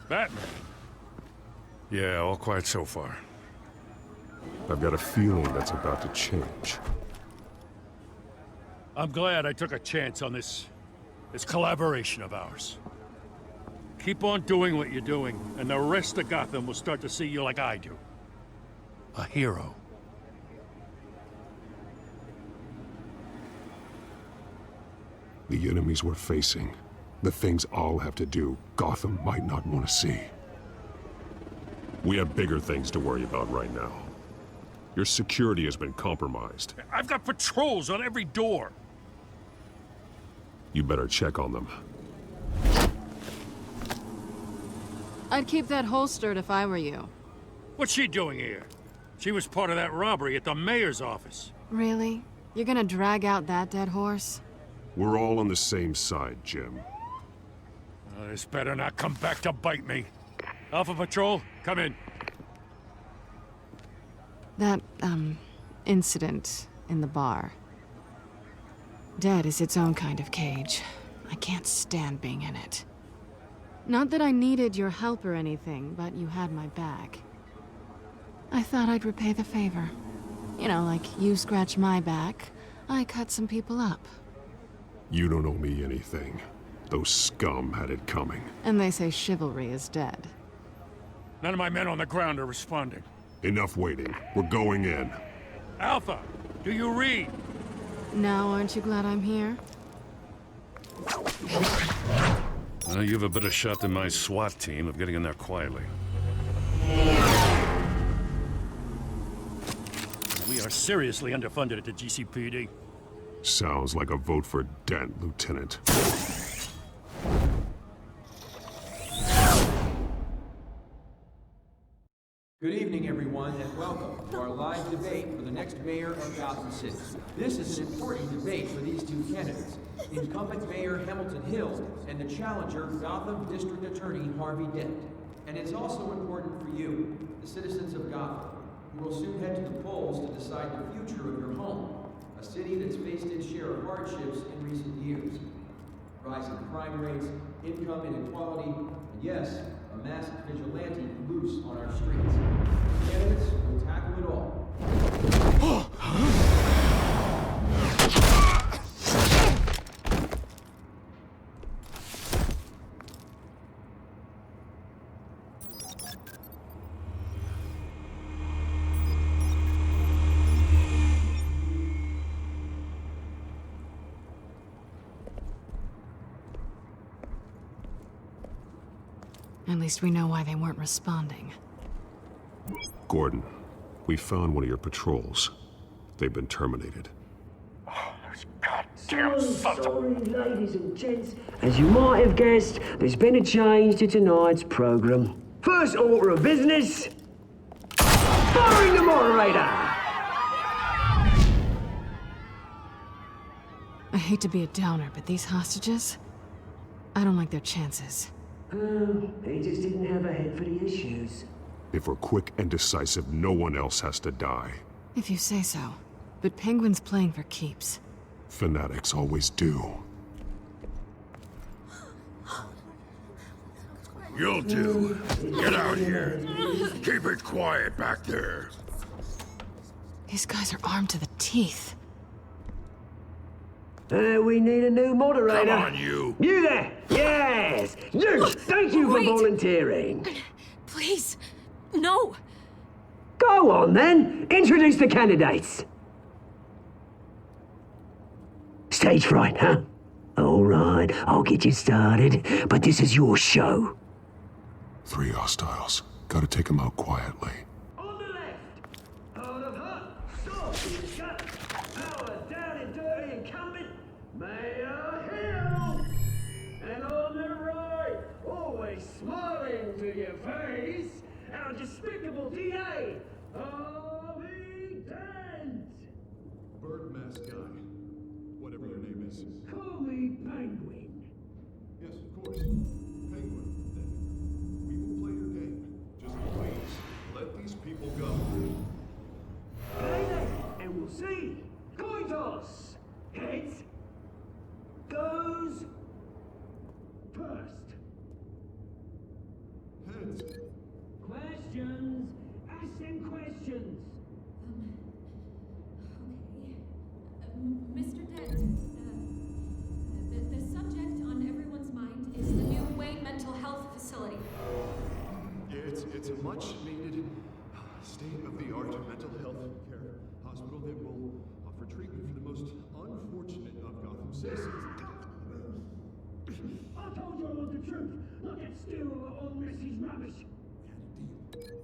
Batman? Yeah, all quiet so far. I've got a feeling that's about to change. I'm glad I took a chance on this collaboration of ours. Keep on doing what you're doing, and the rest of Gotham will start to see you like I do. A hero. The enemies we're facing, the things I'll have to do, Gotham might not want to see. We have bigger things to worry about right now. Your security has been compromised. I've got patrols on every door. You better check on them. I'd keep that holstered if I were you. What's she doing here? She was part of that robbery at the mayor's office. Really? You're gonna drag out that dead horse? We're all on the same side, Jim. This better not come back to bite me. Alpha Patrol, come in. That, incident in the bar. Dead is its own kind of cage. I can't stand being in it. Not that I needed your help or anything, but you had my back. I thought I'd repay the favor. You know, like you scratch my back, I cut some people up. You don't owe me anything. Those scum had it coming. And they say chivalry is dead. None of my men on the ground are responding. Enough waiting. We're going in. Alpha, do you read? Now aren't you glad I'm here? You have a better shot than my SWAT team of getting in there quietly. We are seriously underfunded at the GCPD. Sounds like a vote for Dent, Lieutenant. Good evening, everyone, and welcome to our live debate for the next mayor of Gotham City. This is an important debate for these two candidates, incumbent Mayor Hamilton Hill and the challenger, Gotham District Attorney Harvey Dent. And it's also important for you, the citizens of Gotham, who will soon head to the polls to decide the future of your home, a city that's faced its share of hardships in recent years. Rising crime rates, income inequality, and yes, a masked vigilante loose on our streets. Candidates will tackle it all. At least we know why they weren't responding. Gordon, we found one of your patrols. They've been terminated. Those goddamn sons of... Sorry, ladies and gents. As you might have guessed, there's been a change to tonight's program. First order of business, firing the moderator! I hate to be a downer, but these hostages? I don't like their chances. He just didn't have a head for the issues. If we're quick and decisive, no one else has to die. If you say so. But Penguin's playing for keeps. Fanatics always do. You'll do. Get out here. Keep it quiet back there. These guys are armed to the teeth. We need a new moderator. Come on, you. You there! Yes! You! Thank you for Wait. volunteering. Please, no. Go on then. Introduce the candidates. Stage fright, huh? All right, I'll get you started, but this is your show. 3 hostiles. Gotta take them out quietly. On the left, out of her, soft in the gut, power down and dirty incumbent, Mayor Hill. And on the right, always smiling to your face, our despicable DA, Harvey Dent. Bird mask guy. Whatever your name is. Call me Penguin. Yes, of course. Penguin, then. We will play your game. Just please, let these people go. Play then, and we'll see. Coin toss. Heads goes first. it's a much-needed, state-of-the-art mental health care hospital that will offer treatment for the most unfortunate of Gotham citizens. I told you I want the truth. Not get still on Mrs. Rubbish. We had a deal.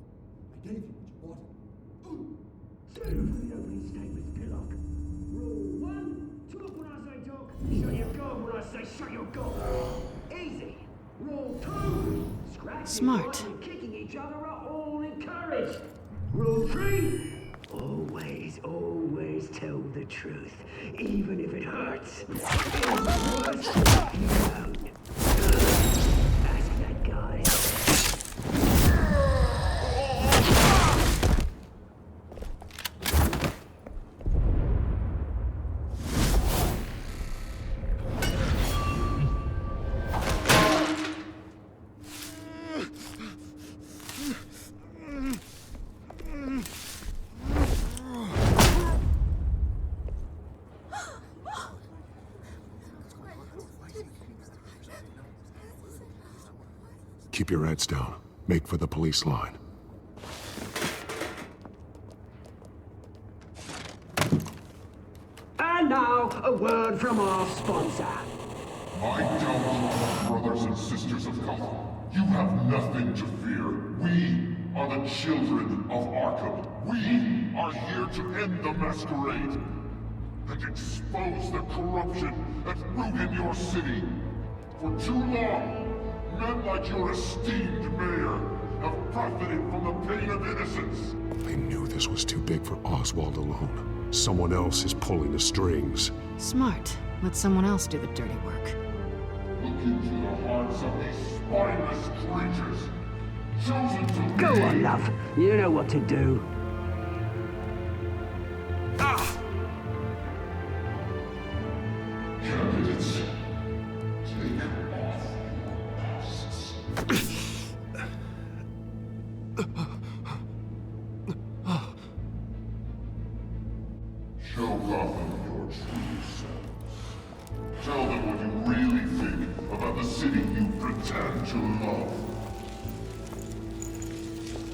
I gave you what you wanted. Stand up for the opening statements, Pillock. Rule 1, talk when I say talk. Shut your gob when I say shut your gob. Easy. Rule 2, scratching Smart. and kicking each other are all encouraged. Rule 3, always tell the truth, even if it hurts. If it works, you don't. Ask that guy. Keep your heads down. Make for the police line. And now, a word from our sponsor. My Telltales brothers and sisters of Gotham, you have nothing to fear. We are the children of Arkham. We are here to end the masquerade and expose the corruption at root in your city. For too long, men like your esteemed mayor have profited from the pain of innocence. I knew this was too big for Oswald alone. Someone else is pulling the strings. Smart. Let someone else do the dirty work. Look into the hearts of these spineless creatures, chosen to Go lead. on, love. You know what to do. Candidates, take off your masks. Show Gotham your true selves. Tell them what you really think about the city you pretend to love.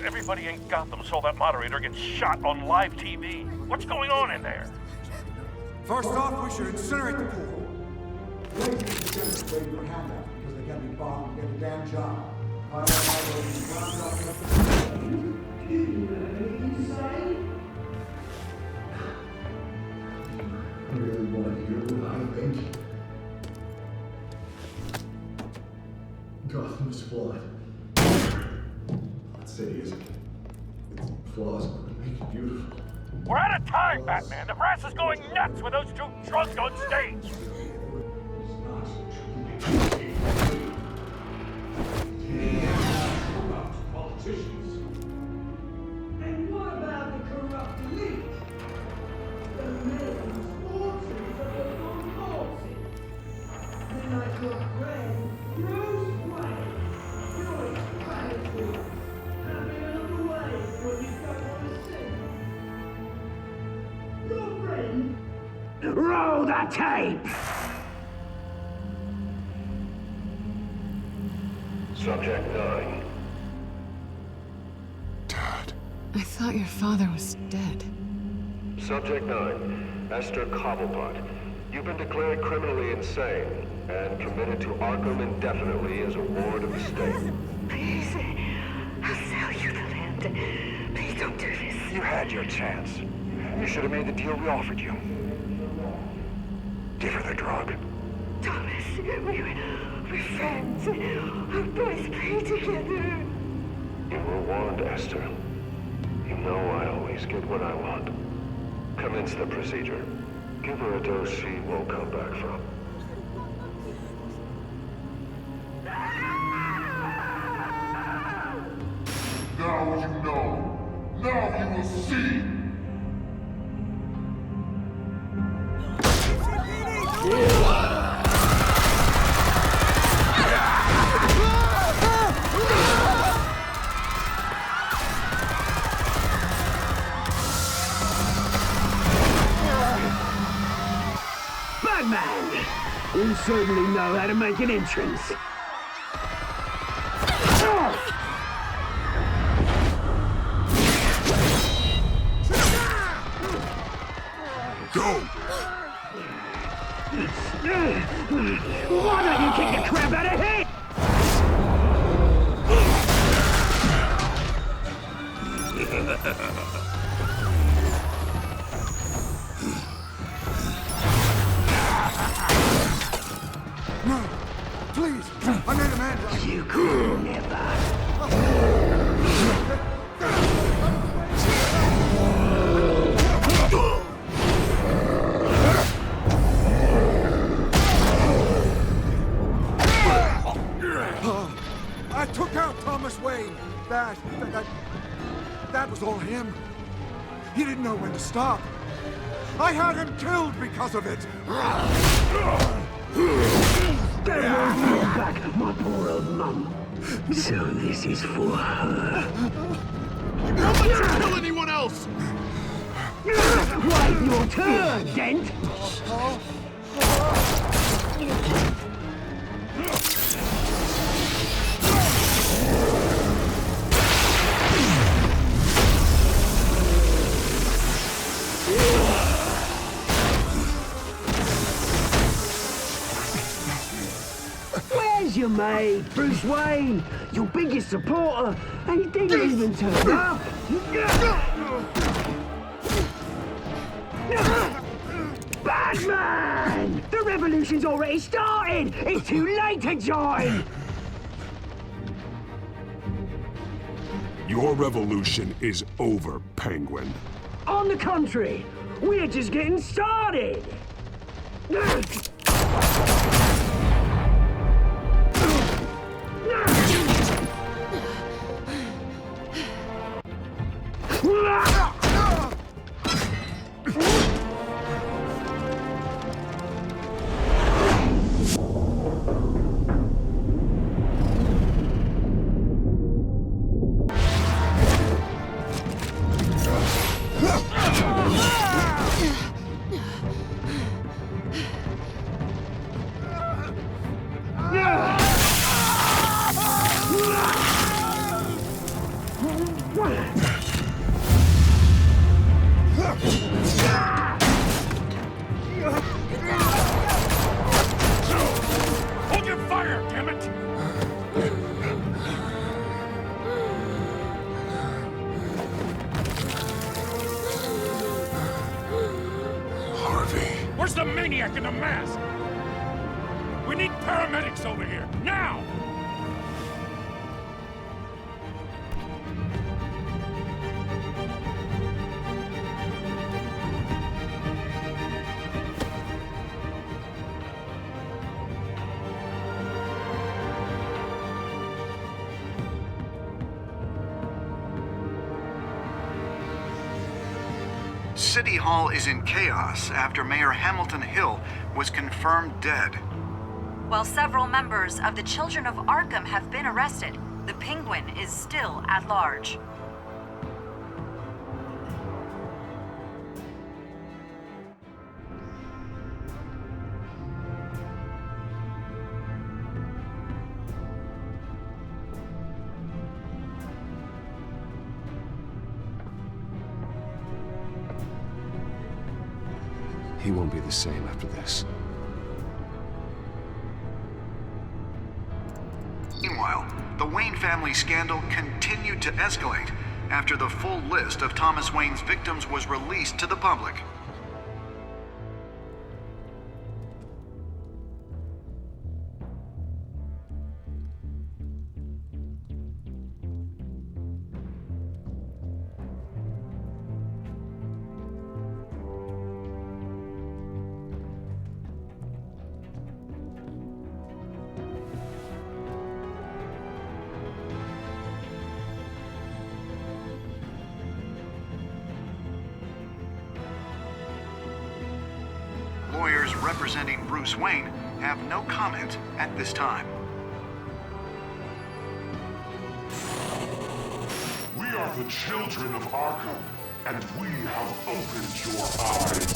Everybody in Gotham saw that moderator get shot on live TV. What's going on in there? First off, we should incinerate the pool. Ladies and gentlemen, waiting for handouts because they gotta be bombed to get the damn job. I really want to hear what I think. Gotham's flawed. That city is. Its flaws make it beautiful. We're out of time, Batman. The press is going nuts with those two drunks on stage. And what about the corrupt elite? The men fortunes of the forces. Then like your friend, Bruce Wayne. You're gratitude. Having another way when you don't want to see. Your friend. Roll the tape! Subject 9. Dad. I thought your father was dead. Subject 9, Esther Cobblepot. You've been declared criminally insane and committed to Arkham indefinitely as a ward of the state. Please, I'll sell you the land. Please don't do this. You had your chance. You should have made the deal we offered you. Give her the drug. Thomas, we're friends. Our boys play together. You were warned, Esther. You know I always get what I want. Commence the procedure. Give her a dose she won't come back from. Now you know. Now you will see. Batman! You certainly know how to make an entrance. Go! Why don't you kick the crap out of him? No! Please! I made a man! You could never. I took out Thomas Wayne. That was all him. He didn't know when to stop. I had him killed because of it. Get back, my poor old mum. So this is for her. Don't let you kill anyone else! Wait your turn, Dent! Where's your mate, Bruce Wayne? Your biggest supporter, and he didn't even turn up! Batman! The revolution's already started! It's too late to join! Your revolution is over, Penguin. On the contrary, we're just getting started! Hold your fire, damn it! Harvey. Where's the maniac in the mask? We need paramedics over here, now! City Hall is in chaos after Mayor Hamilton Hill was confirmed dead. While several members of the Children of Arkham have been arrested, the Penguin is still at large. He won't be the same after this. Meanwhile, the Wayne family scandal continued to escalate after the full list of Thomas Wayne's victims was released to the public. Lawyers representing Bruce Wayne have no comment at this time. We are the children of Arkham, and we have opened your eyes.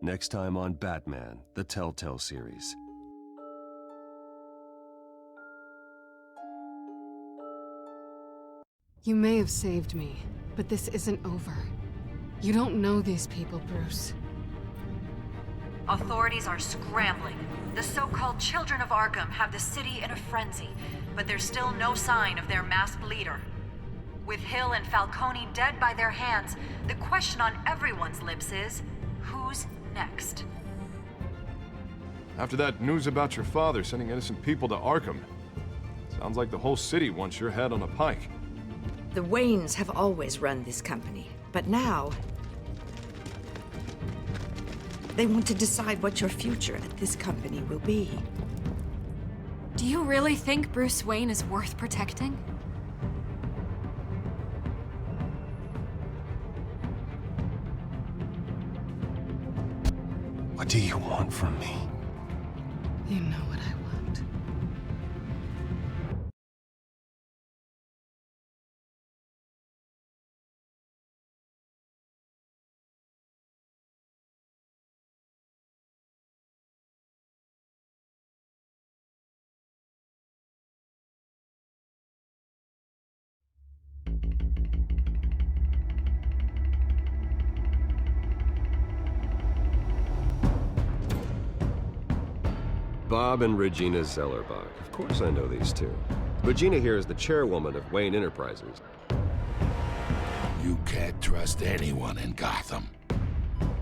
Next time on Batman, the Telltale series. You may have saved me, but this isn't over. You don't know these people, Bruce. Authorities are scrambling. The so-called Children of Arkham have the city in a frenzy, but there's still no sign of their masked leader. With Hill and Falcone dead by their hands, the question on everyone's lips is, who's next? After that news about your father sending innocent people to Arkham, sounds like the whole city wants your head on a pike. The Waynes have always run this company, but now they want to decide what your future at this company will be. Do you really think Bruce Wayne is worth protecting? What do you want from me? You know what I want. Bob and Regina Zellerbach. Of course I know these two. Regina here is the chairwoman of Wayne Enterprises. You can't trust anyone in Gotham.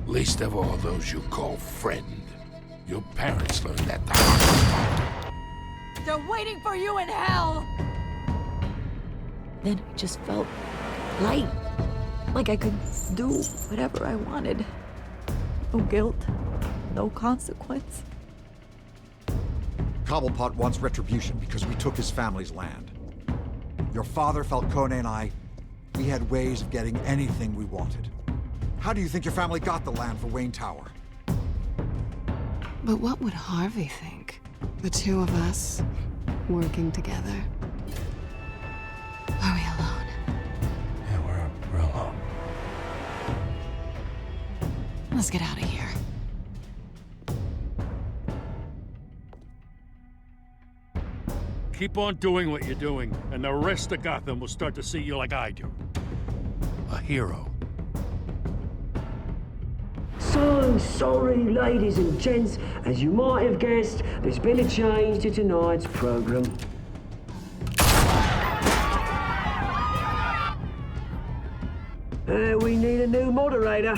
Least of all those you call friend. Your parents learned that the hard way. They're waiting for you in hell! Then I just felt light. Like I could do whatever I wanted. No guilt, no consequence. Cobblepot wants retribution because we took his family's land. Your father, Falcone, and I, we had ways of getting anything we wanted. How do you think your family got the land for Wayne Tower? But what would Harvey think? The two of us, working together. Are we alone? Yeah, we're alone. Let's get out of here. Keep on doing what you're doing, and the rest of Gotham will start to see you like I do. A hero. So sorry, ladies and gents. As you might have guessed, there's been a change to tonight's program. We need a new moderator.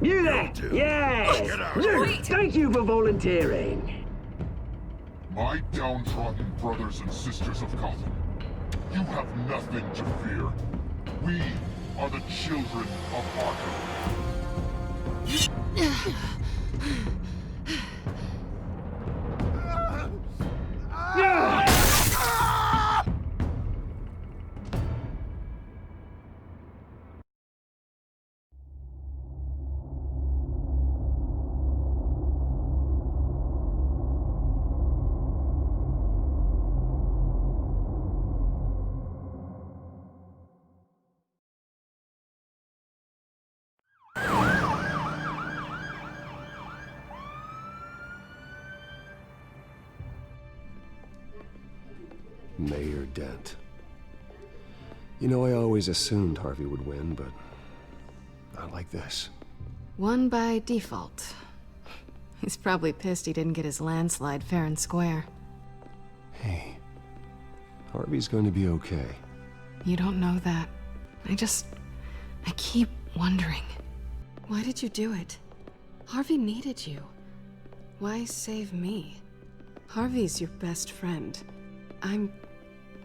You there? Yes! Luke, thank you for volunteering. My downtrodden brothers and sisters of Gotham, you have nothing to fear. We are the children of Arkham. Mayor Dent. You know, I always assumed Harvey would win, but not like this. Won by default. He's probably pissed he didn't get his landslide fair and square. Hey, Harvey's going to be okay. You don't know that. I keep wondering. Why did you do it? Harvey needed you. Why save me? Harvey's your best friend. I'm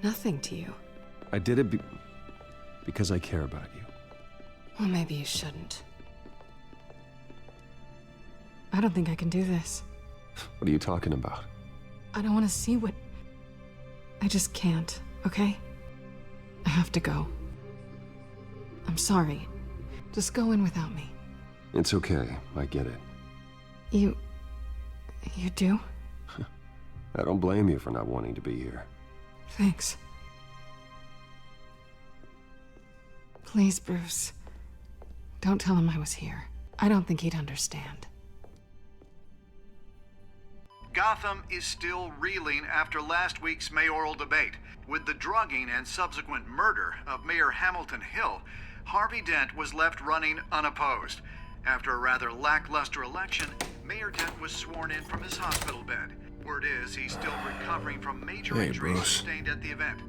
nothing to you. I did it because I care about you. Well, maybe you shouldn't. I don't think I can do this. What are you talking about? I don't want to see what... I just can't, okay? I have to go. I'm sorry. Just go in without me. It's okay. I get it. You do? I don't blame you for not wanting to be here. Thanks. Please, Bruce. Don't tell him I was here. I don't think he'd understand. Gotham is still reeling after last week's mayoral debate. With the drugging and subsequent murder of Mayor Hamilton Hill, Harvey Dent was left running unopposed. After a rather lackluster election, Mayor Dent was sworn in from his hospital bed. Word is he's still recovering from major injuries sustained at the event.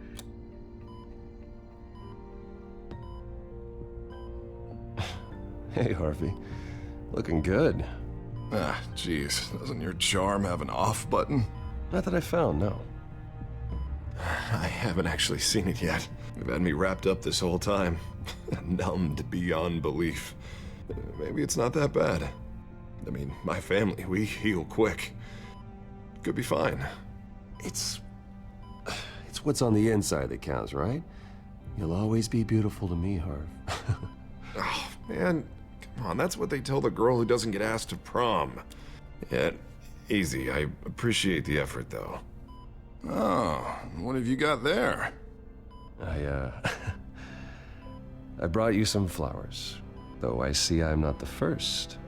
Hey, Harvey. Looking good. Ah, jeez. Doesn't your charm have an off button? Not that I found, no. I haven't actually seen it yet. You've had me wrapped up this whole time. Numbed beyond belief. Maybe it's not that bad. I mean, my family, we heal quick. Could be fine. It's what's on the inside that counts, right? You'll always be beautiful to me, Harv. Oh, man. Come on, that's what they tell the girl who doesn't get asked to prom. Yeah, easy. I appreciate the effort, though. Oh, what have you got there? I brought you some flowers. Though I see I'm not the first.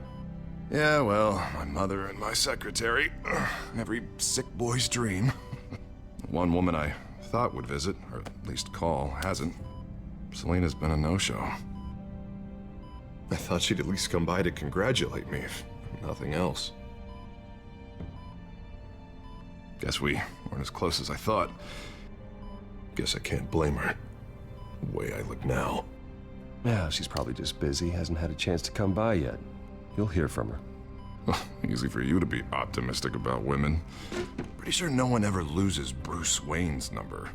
Yeah, well, my mother and my secretary. Every sick boy's dream. One woman I thought would visit, or at least call, hasn't. Selena's been a no-show. I thought she'd at least come by to congratulate me, if nothing else. Guess we weren't as close as I thought. Guess I can't blame her. The way I look now. Yeah, she's probably just busy, hasn't had a chance to come by yet. You'll hear from her. Easy for you to be optimistic about women. Pretty sure no one ever loses Bruce Wayne's number.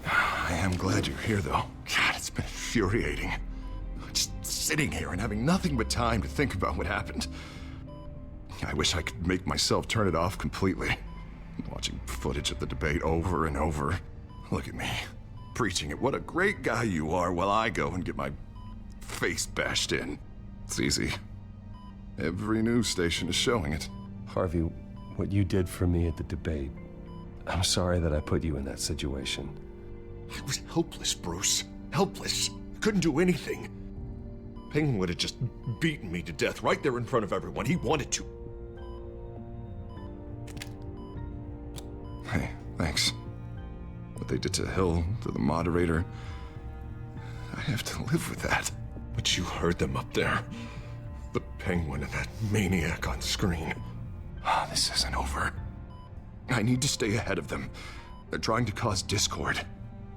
I am glad you're here, though. God, it's been infuriating. Just sitting here and having nothing but time to think about what happened. I wish I could make myself turn it off completely. Watching footage of the debate over and over. Look at me, preaching it. What a great guy you are, while I go and get my face bashed in. It's easy. Every news station is showing it. Harvey, what you did for me at the debate, I'm sorry that I put you in that situation. I was helpless, Bruce. Helpless. Couldn't do anything. Penguin would have just beaten me to death right there in front of everyone. He wanted to. Hey, thanks. What they did to Hill, to the moderator, I have to live with that. But you heard them up there. The Penguin and that maniac on screen. This isn't over. I need to stay ahead of them. They're trying to cause discord.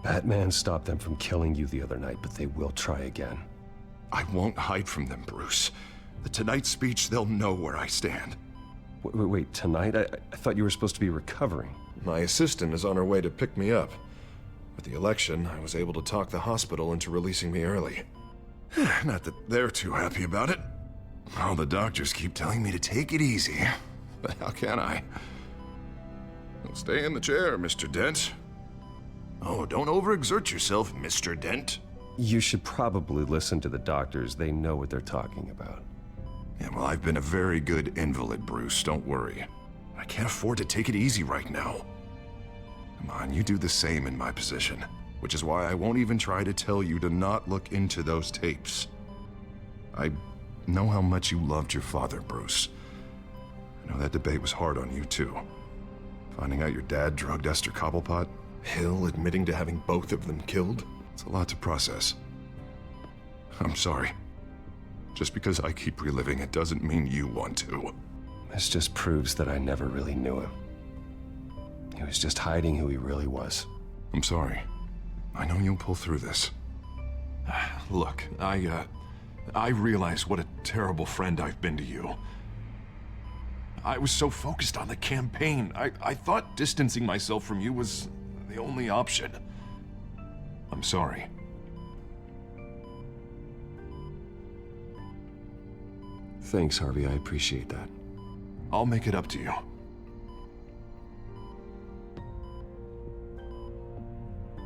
Batman stopped them from killing you the other night, but they will try again. I won't hide from them, Bruce. The Tonight speech, they'll know where I stand. Wait, tonight? I thought you were supposed to be recovering. My assistant is on her way to pick me up. With the election, I was able to talk the hospital into releasing me early. Not that they're too happy about it. All the doctors keep telling me to take it easy. But how can I? Well, stay in the chair, Mr. Dent. Oh, don't overexert yourself, Mr. Dent. You should probably listen to the doctors. They know what they're talking about. Yeah, well, I've been a very good invalid, Bruce. Don't worry. I can't afford to take it easy right now. Come on, you do the same in my position. Which is why I won't even try to tell you to not look into those tapes. I know how much you loved your father, Bruce. I know that debate was hard on you, too. Finding out your dad drugged Esther Cobblepot, Hill admitting to having both of them killed, it's a lot to process. I'm sorry. Just because I keep reliving it doesn't mean you want to. This just proves that I never really knew him. He was just hiding who he really was. I'm sorry. I know you'll pull through this. Look, I realize what a terrible friend I've been to you. I was so focused on the campaign. I thought distancing myself from you was the only option. I'm sorry. Thanks, Harvey. I appreciate that. I'll make it up to you.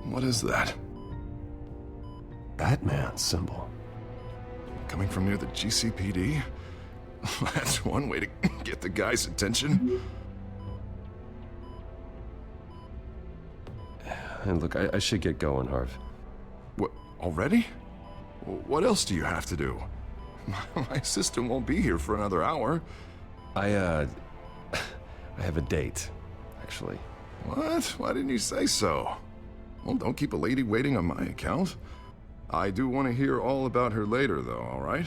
What is that? Batman symbol. Coming from near the GCPD? That's one way to get the guy's attention. And look, I should get going, Harv. What, already? What else do you have to do? My assistant won't be here for another hour. I I have a date, actually. What? Why didn't you say so? Well, don't keep a lady waiting on my account. I do want to hear all about her later, though, all right?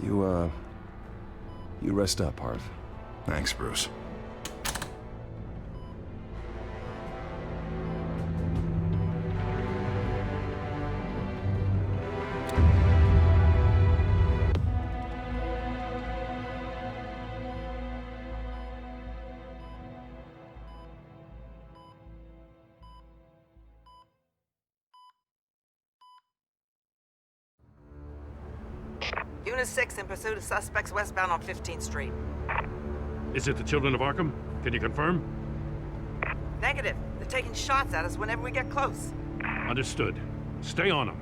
You rest up, Harv. Thanks, Bruce. Unit 6 in pursuit of suspects westbound on 15th Street. Is it the Children of Arkham? Can you confirm? Negative. They're taking shots at us whenever we get close. Understood. Stay on them.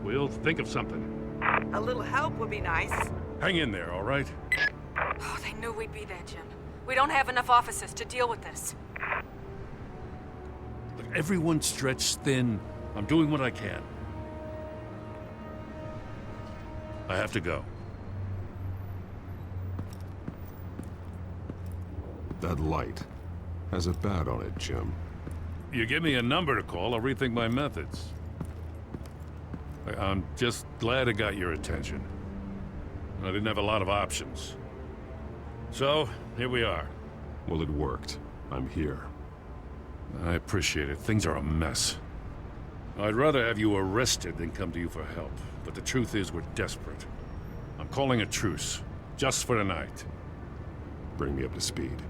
We'll think of something. A little help would be nice. Hang in there, all right? Oh, they knew we'd be there, Jim. We don't have enough officers to deal with this. Look, everyone's stretched thin. I'm doing what I can. I have to go. That light has a bat on it, Jim. You give me a number to call, I'll rethink my methods. I'm just glad I got your attention. I didn't have a lot of options. So, here we are. Well, it worked. I'm here. I appreciate it. Things are a mess. I'd rather have you arrested than come to you for help. But the truth is, we're desperate. I'm calling a truce. Just for tonight. Bring me up to speed.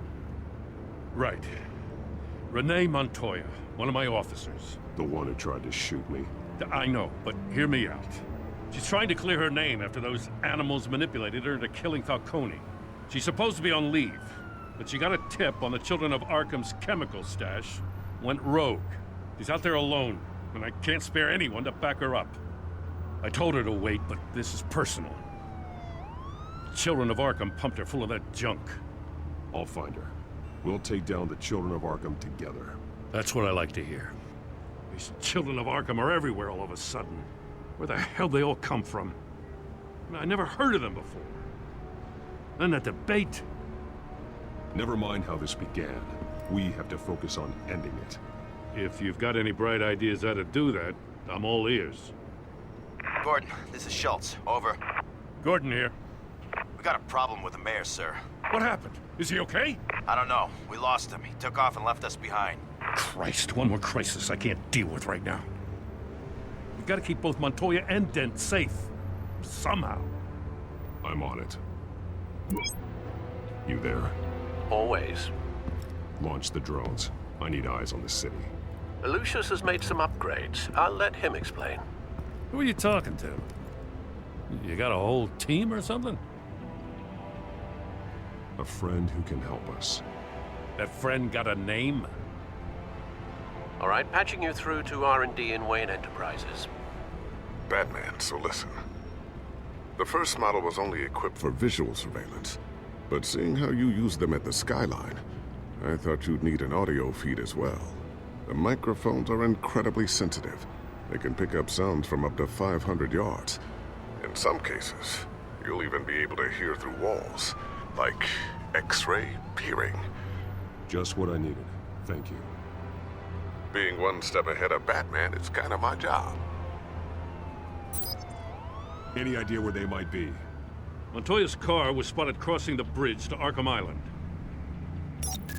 Right. Renee Montoya, one of my officers. The one who tried to shoot me? I know, but hear me out. She's trying to clear her name after those animals manipulated her into killing Falcone. She's supposed to be on leave, but she got a tip on the Children of Arkham's chemical stash, went rogue. She's out there alone, and I can't spare anyone to back her up. I told her to wait, but this is personal. The Children of Arkham pumped her full of that junk. I'll find her. We'll take down the Children of Arkham together. That's what I like to hear. These Children of Arkham are everywhere all of a sudden. Where the hell they all come from? I never heard of them before. And that debate. Never mind how this began. We have to focus on ending it. If you've got any bright ideas how to do that, I'm all ears. Gordon, this is Schultz. Over. Gordon here. We got a problem with the mayor, sir. What happened? Is he okay? I don't know. We lost him. He took off and left us behind. Christ, one more crisis I can't deal with right now. We've got to keep both Montoya and Dent safe. Somehow. I'm on it. You there? Always. Launch the drones. I need eyes on the city. Lucius has made some upgrades. I'll let him explain. Who are you talking to? You got a whole team or something? A friend who can help us. That friend got a name? All right, patching you through to R&D in Wayne Enterprises. Batman, so listen. The first model was only equipped for visual surveillance, but seeing how you use them at the Skyline, I thought you'd need an audio feed as well. The microphones are incredibly sensitive. They can pick up sounds from up to 500 yards. In some cases, you'll even be able to hear through walls, like X-ray peering. Just what I needed. Thank you. Being one step ahead of Batman is kind of my job. Any idea where they might be? Montoya's car was spotted crossing the bridge to Arkham Island.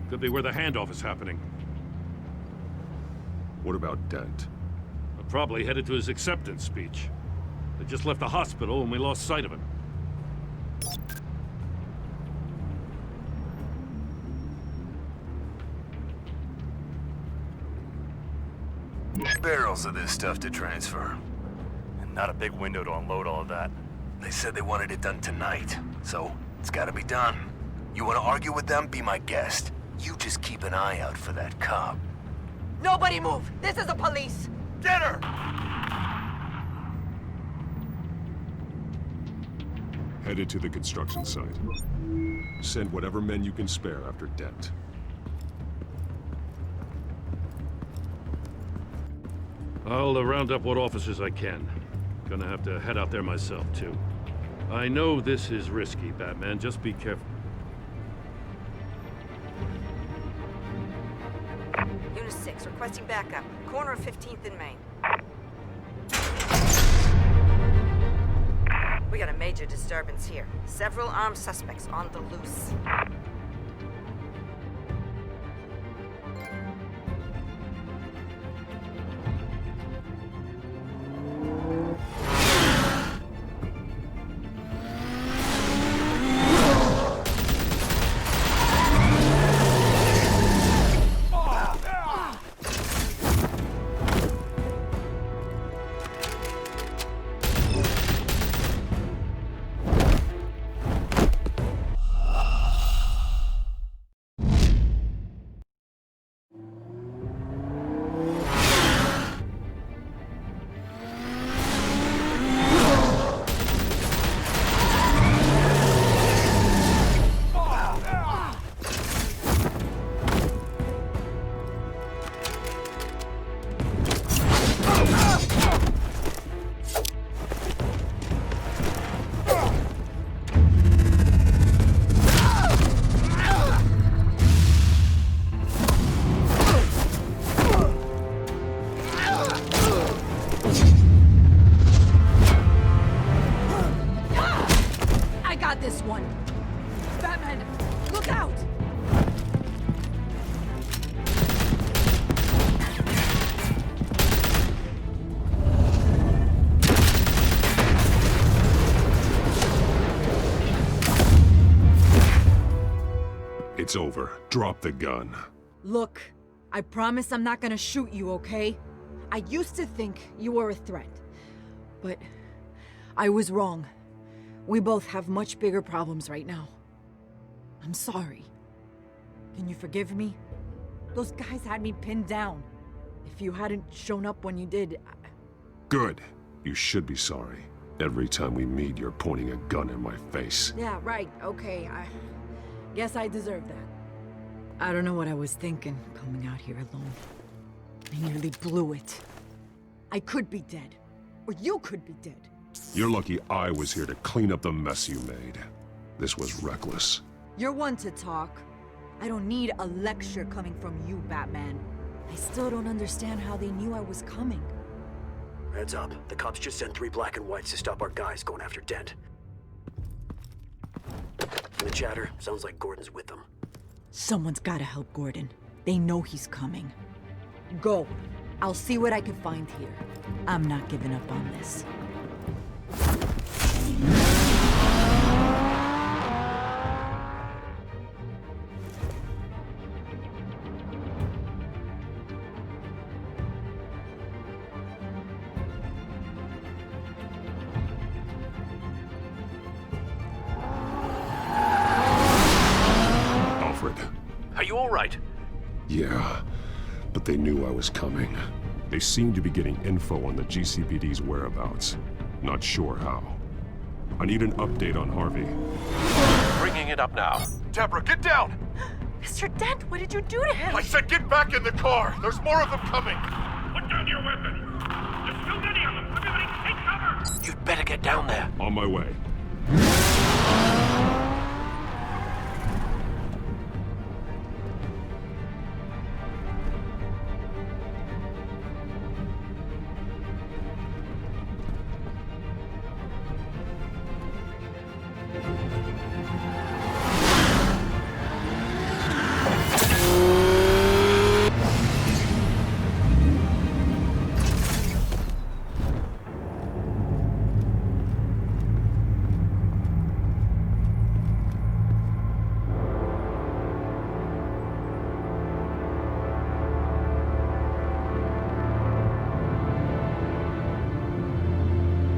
Could be where the handoff is happening. What about Dent? Probably headed to his acceptance speech. They just left the hospital and we lost sight of him. Barrels of this stuff to transfer. And not a big window to unload all of that. They said they wanted it done tonight, so it's gotta be done. You wanna argue with them? Be my guest. You just keep an eye out for that cop. Nobody move! This is the police! Get her! Headed to the construction site. Send whatever men you can spare after Dent. I'll round up what officers I can. Gonna have to head out there myself, too. I know this is risky, Batman. Just be careful. Unit 6, requesting backup. Corner of 15th and Main. We got a major disturbance here. Several armed suspects on the loose. This one. Batman, look out! It's over. Drop the gun. Look, I promise I'm not gonna shoot you, okay? I used to think you were a threat, but I was wrong. We both have much bigger problems right now. I'm sorry. Can you forgive me? Those guys had me pinned down. If you hadn't shown up when you did, Good. You should be sorry. Every time we meet, you're pointing a gun in my face. Yeah, right, okay. I guess I deserve that. I don't know what I was thinking, coming out here alone. I nearly blew it. I could be dead. Or you could be dead. You're lucky I was here to clean up the mess you made. This was reckless. You're one to talk. I don't need a lecture coming from you, Batman. I still don't understand how they knew I was coming. Heads up. The cops just sent 3 black and whites to stop our guys going after Dent. From the chatter, sounds like Gordon's with them. Someone's gotta help Gordon. They know he's coming. Go. I'll see what I can find here. I'm not giving up on this. Alfred. Are you all right? Yeah, but they knew I was coming. They seemed to be getting info on the GCPD's whereabouts. Not sure how. I need an update on Harvey. Bringing it up now. Deborah, get down! Mr. Dent, what did you do to him? I said get back in the car! There's more of them coming! Put down your weapon! There's too many of them! Everybody take cover! You'd better get down there. On my way.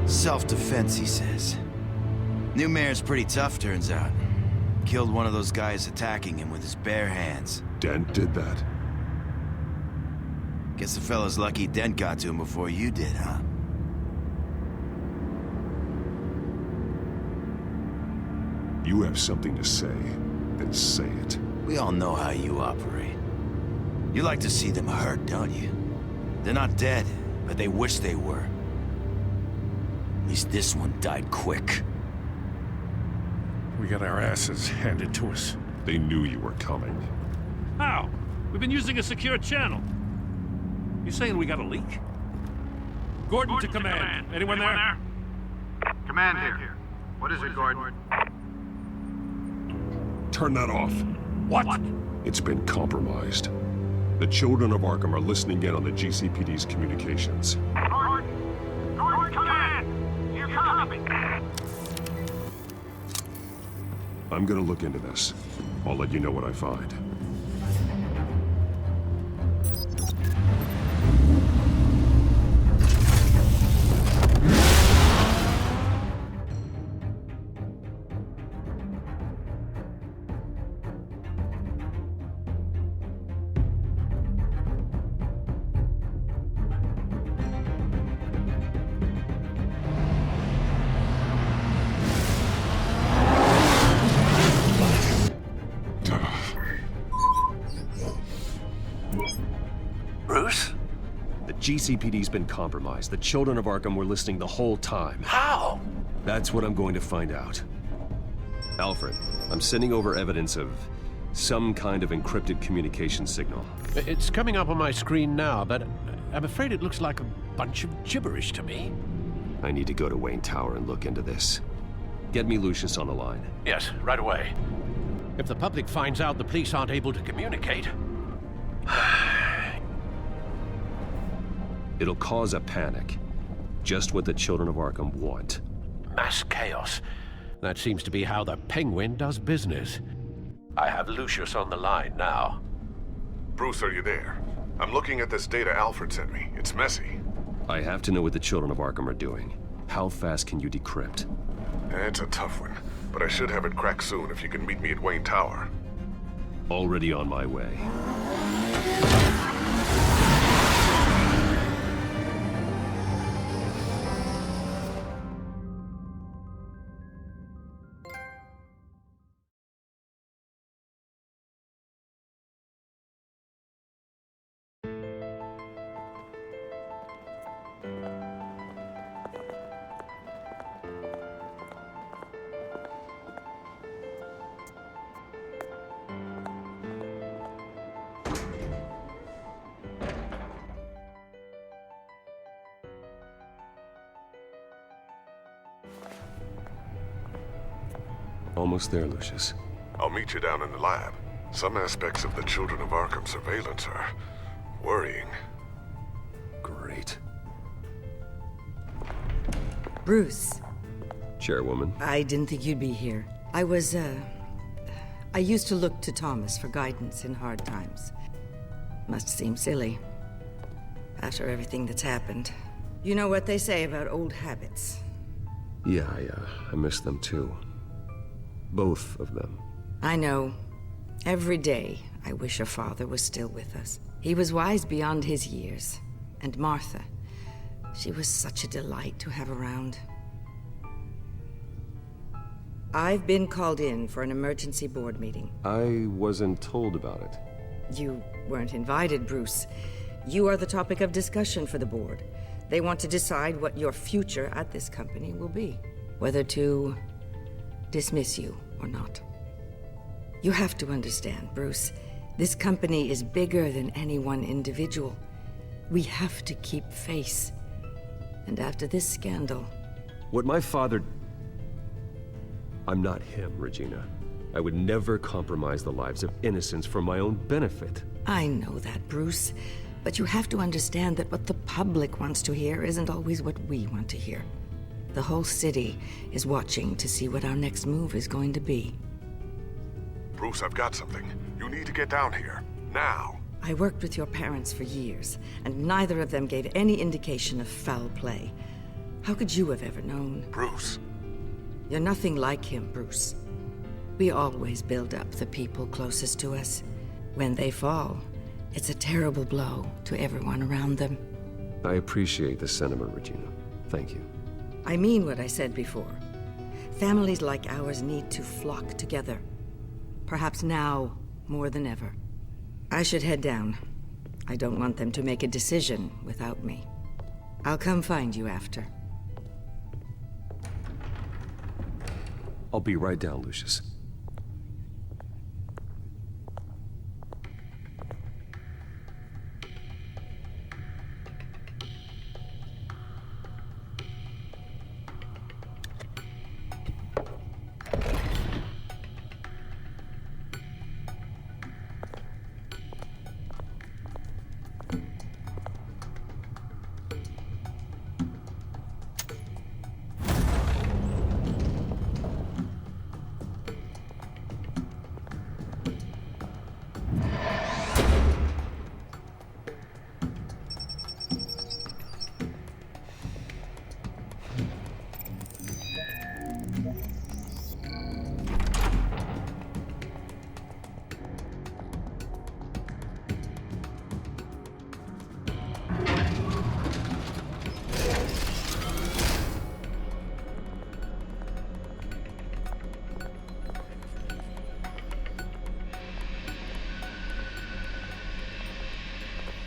Self-defense, he says. New mayor's pretty tough, turns out. Killed one of those guys attacking him with his bare hands. Dent did that? Guess the fella's lucky Dent got to him before you did, huh? You have something to say, then say it. We all know how you operate. You like to see them hurt, don't you? They're not dead, but they wish they were. At least this one died quick. We got our asses handed to us. They knew you were coming. How? We've been using a secure channel. You saying we got a leak? Gordon to command. Anyone there? Command here. What is it, Gordon? Turn that off. What? It's been compromised. The children of Arkham are listening in on the GCPD's communications. Gordon, command! You copy? I'm gonna look into this. I'll let you know what I find. Bruce? The GCPD's been compromised. The children of Arkham were listening the whole time. How? That's what I'm going to find out. Alfred, I'm sending over evidence of some kind of encrypted communication signal. It's coming up on my screen now, but I'm afraid it looks like a bunch of gibberish to me. I need to go to Wayne Tower and look into this. Get me Lucius on the line. Yes, right away. If the public finds out the police aren't able to communicate... It'll cause a panic. Just what the children of Arkham want. Mass chaos. That seems to be how the Penguin does business. I have Lucius on the line now. Bruce, are you there? I'm looking at this data Alfred sent me. It's messy. I have to know what the children of Arkham are doing. How fast can you decrypt? It's a tough one, but I should have it cracked soon if you can meet me at Wayne Tower. Already on my way. Almost there, Lucius. I'll meet you down in the lab. Some aspects of the Children of Arkham surveillance are worrying. Great. Bruce. Chairwoman. I didn't think you'd be here. I used to look to Thomas for guidance in hard times. Must seem silly. After everything that's happened. You know what they say about old habits. Yeah, I miss them too. Both of them. I know. Every day, I wish our father was still with us. He was wise beyond his years. And Martha, she was such a delight to have around. I've been called in for an emergency board meeting. I wasn't told about it. You weren't invited, Bruce. You are the topic of discussion for the board. They want to decide what your future at this company will be. Whether to dismiss you or not. You have to understand, Bruce. This company is bigger than any one individual. We have to keep face. And after this scandal... What my father... I'm not him, Regina. I would never compromise the lives of innocents for my own benefit. I know that, Bruce. But you have to understand that what the public wants to hear isn't always what we want to hear. The whole city is watching to see what our next move is going to be. Bruce, I've got something. You need to get down here. Now. I worked with your parents for years, and neither of them gave any indication of foul play. How could you have ever known? Bruce. You're nothing like him, Bruce. We always build up the people closest to us. When they fall, it's a terrible blow to everyone around them. I appreciate the sentiment, Regina. Thank you. I mean what I said before. Families like ours need to flock together. Perhaps now more than ever. I should head down. I don't want them to make a decision without me. I'll come find you after. I'll be right down, Lucius.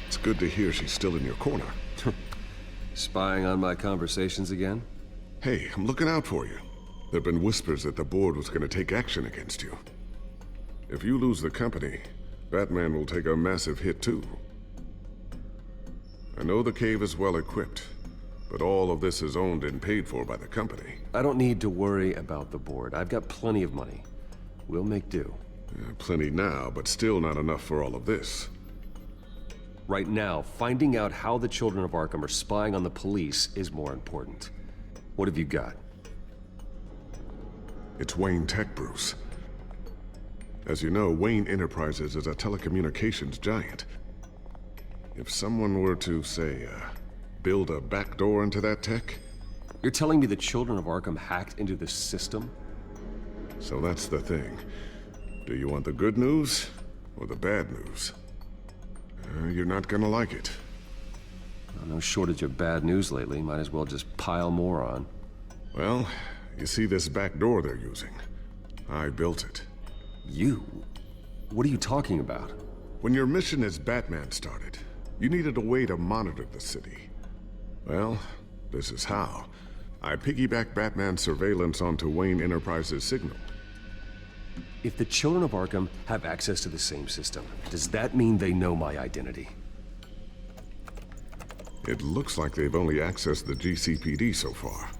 It's good to hear she's still in your corner. Spying on my conversations again? Hey, I'm looking out for you. There've been whispers that the board was gonna take action against you. If you lose the company, Batman will take a massive hit too. I know the cave is well equipped, but all of this is owned and paid for by the company. I don't need to worry about the board. I've got plenty of money. We'll make do. Plenty now, but still not enough for all of this. Right now, finding out how the children of Arkham are spying on the police is more important. What have you got? It's Wayne Tech, Bruce. As you know, Wayne Enterprises is a telecommunications giant. If someone were to, say, build a backdoor into that tech... You're telling me the children of Arkham hacked into this system? So that's the thing. Do you want the good news or the bad news? You're not gonna like it. No shortage of bad news lately. Might as well just pile more on. Well, you see this back door they're using? I built it. You? What are you talking about? When your mission as Batman started, you needed a way to monitor the city. Well, this is how. I piggybacked Batman's surveillance onto Wayne Enterprises' signal. If the children of Arkham have access to the same system, does that mean they know my identity? It looks like they've only accessed the GCPD so far.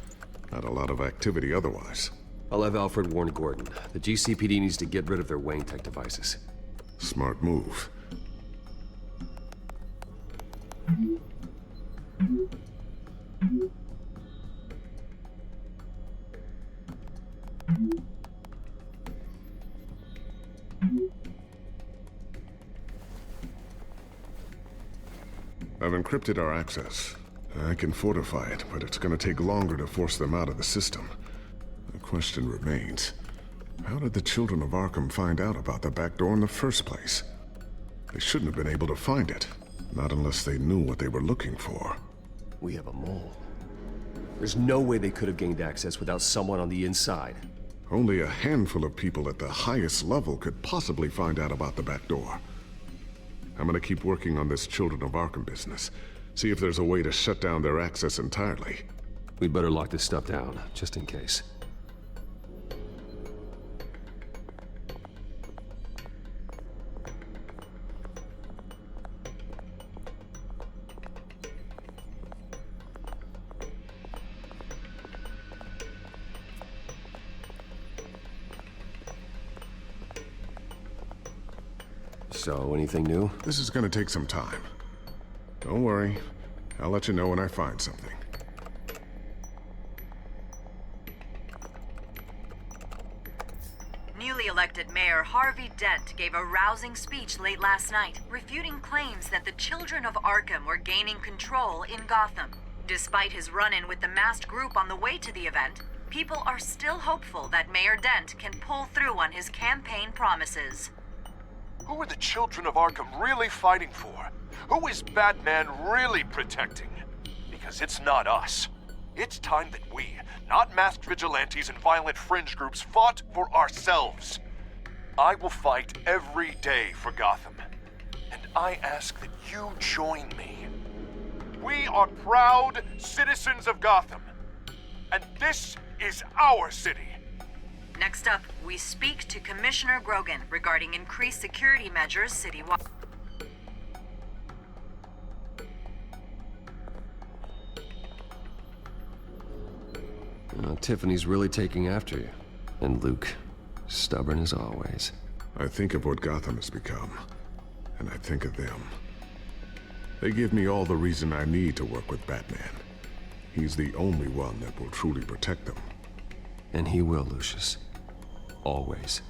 Not a lot of activity otherwise. I'll have Alfred warn Gordon. The GCPD needs to get rid of their Wayne Tech devices. Smart move. I've encrypted our access. I can fortify it, but it's gonna take longer to force them out of the system. The question remains, how did the children of Arkham find out about the back door in the first place? They shouldn't have been able to find it, not unless they knew what they were looking for. We have a mole. There's no way they could have gained access without someone on the inside. Only a handful of people at the highest level could possibly find out about the back door. I'm gonna keep working on this Children of Arkham business. See if there's a way to shut down their access entirely. We'd better lock this stuff down, just in case. So, anything new? This is gonna take some time. Don't worry. I'll let you know when I find something. Newly elected Mayor Harvey Dent gave a rousing speech late last night, refuting claims that the children of Arkham were gaining control in Gotham. Despite his run-in with the masked group on the way to the event, people are still hopeful that Mayor Dent can pull through on his campaign promises. Who are the children of Arkham really fighting for? Who is Batman really protecting? Because it's not us. It's time that we, not masked vigilantes and violent fringe groups, fought for ourselves. I will fight every day for Gotham. And I ask that you join me. We are proud citizens of Gotham. And this is our city. Next up, we speak to Commissioner Grogan regarding increased security measures citywide. Tiffany's really taking after you. And Luke, stubborn as always. I think of what Gotham has become, and I think of them. They give me all the reason I need to work with Batman. He's the only one that will truly protect them. And he will, Lucius. Always.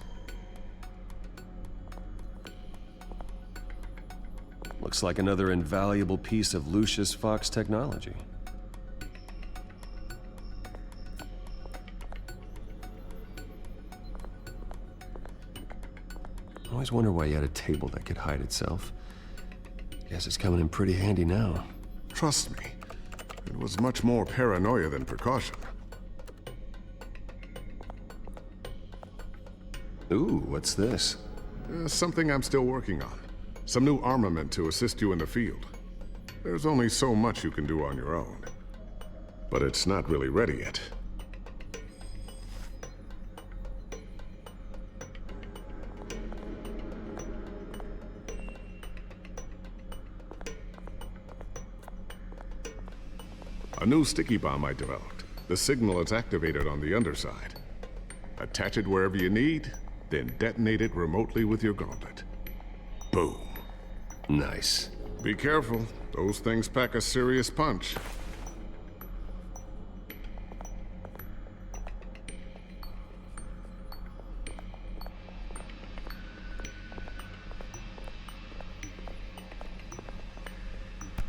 Looks like another invaluable piece of Lucius Fox technology. I always wonder why you had a table that could hide itself. Guess it's coming in pretty handy now. Trust me, it was much more paranoia than precaution. Ooh, what's this? Something I'm still working on. Some new armament to assist you in the field. There's only so much you can do on your own. But it's not really ready yet. A new sticky bomb I developed. The signal is activated on the underside. Attach it wherever you need, then detonate it remotely with your gauntlet. Boom. Nice. Be careful. Those things pack a serious punch.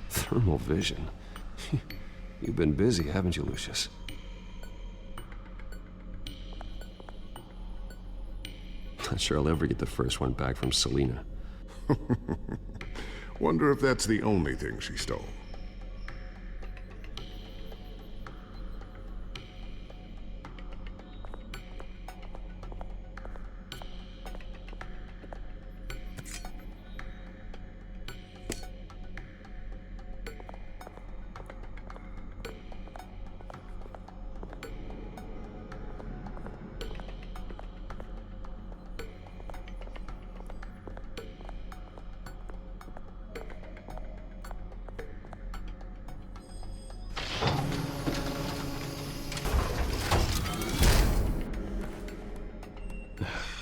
Thermal vision. You've been busy, haven't you, Lucius? Not sure I'll ever get the first one back from Selina. Wonder if that's the only thing she stole.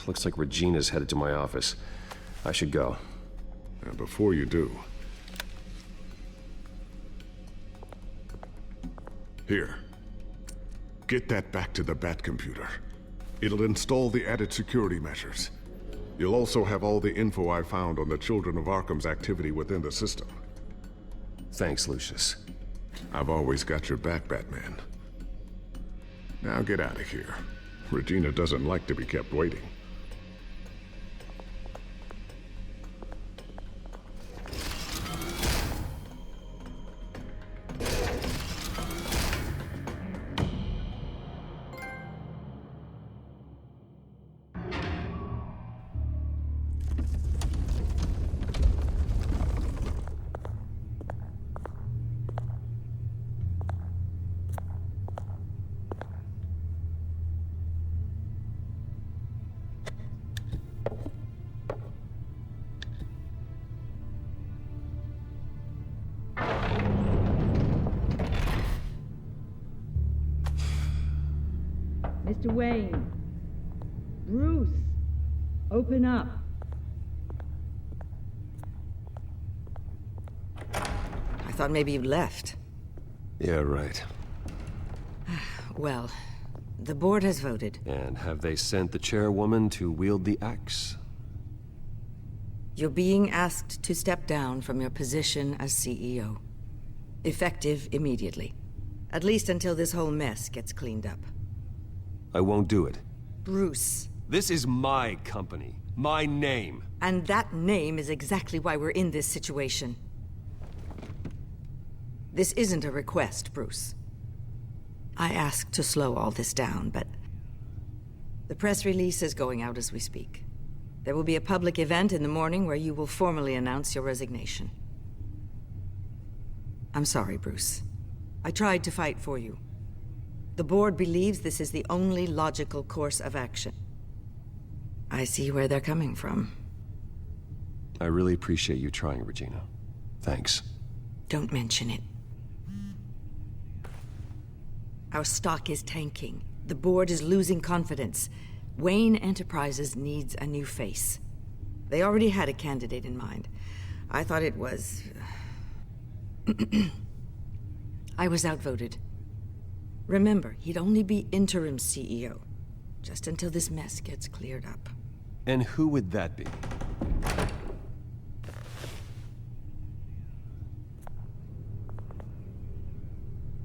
Looks like Regina's headed to my office. I should go. And before you do... Here. Get that back to the Bat computer. It'll install the added security measures. You'll also have all the info I found on the Children of Arkham's activity within the system. Thanks, Lucius. I've always got your back, Batman. Now get out of here. Regina doesn't like to be kept waiting. Mr. Wayne. Bruce. Open up. I thought maybe you left. Yeah, right. Well, the board has voted. And have they sent the chairwoman to wield the axe? You're being asked to step down from your position as CEO. Effective immediately. At least until this whole mess gets cleaned up. I won't do it. Bruce. This is my company. My name. And that name is exactly why we're in this situation. This isn't a request, Bruce. I asked to slow all this down, but... the press release is going out as we speak. There will be a public event in the morning where you will formally announce your resignation. I'm sorry, Bruce. I tried to fight for you. The board believes this is the only logical course of action. I see where they're coming from. I really appreciate you trying, Regina. Thanks. Don't mention it. Our stock is tanking. The board is losing confidence. Wayne Enterprises needs a new face. They already had a candidate in mind. I thought it was... I was outvoted. Remember, he'd only be interim CEO, just until this mess gets cleared up. And who would that be?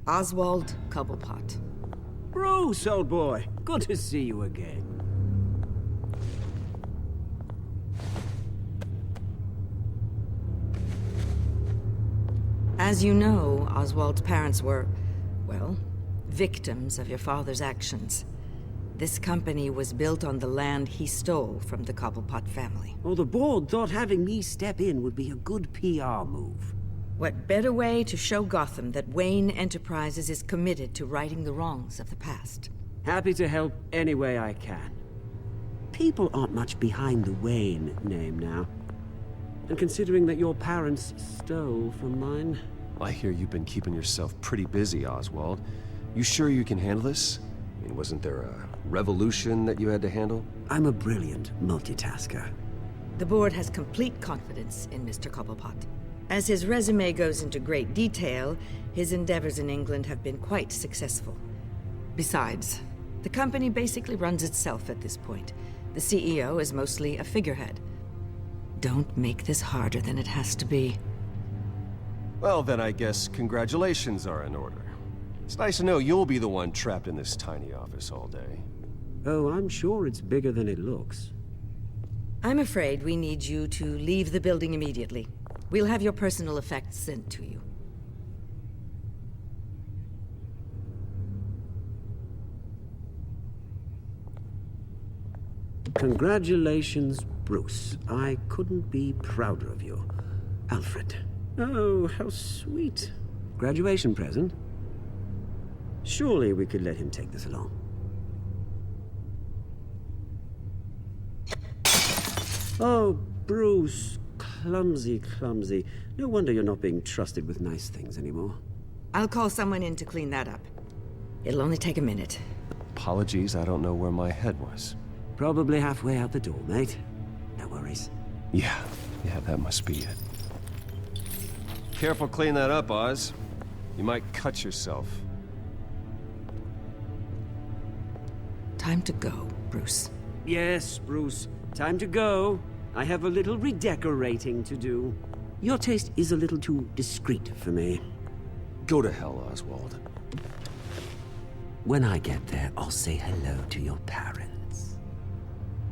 Oswald Cobblepot. Bruce, old boy. Good to see you again. As you know, Oswald's parents were, well, victims of your father's actions. This company was built on the land he stole from the Cobblepot family. Well, the board thought having me step in would be a good PR move. What better way to show Gotham that Wayne Enterprises is committed to righting the wrongs of the past? Happy to help any way I can. People aren't much behind the Wayne name now. And considering that your parents stole from mine... I hear you've been keeping yourself pretty busy, Oswald. You sure you can handle this? I mean, wasn't there a revolution that you had to handle? I'm a brilliant multitasker. The board has complete confidence in Mr. Cobblepot. As his resume goes into great detail, his endeavors in England have been quite successful. Besides, the company basically runs itself at this point. The CEO is mostly a figurehead. Don't make this harder than it has to be. Well, then I guess congratulations are in order. It's nice to know you'll be the one trapped in this tiny office all day. Oh, I'm sure it's bigger than it looks. I'm afraid we need you to leave the building immediately. We'll have your personal effects sent to you. Congratulations, Bruce. I couldn't be prouder of you. Alfred. Oh, how sweet. Graduation present? Surely we could let him take this along. Oh, Bruce. Clumsy, clumsy. No wonder you're not being trusted with nice things anymore. I'll call someone in to clean that up. It'll only take a minute. Apologies, I don't know where my head was. Probably halfway out the door, mate. No worries. Yeah, that must be it. Careful clean that up, Oz. You might cut yourself. Time to go, Bruce. Yes, Bruce. Time to go. I have a little redecorating to do. Your taste is a little too discreet for me. Go to hell, Oswald. When I get there, I'll say hello to your parents.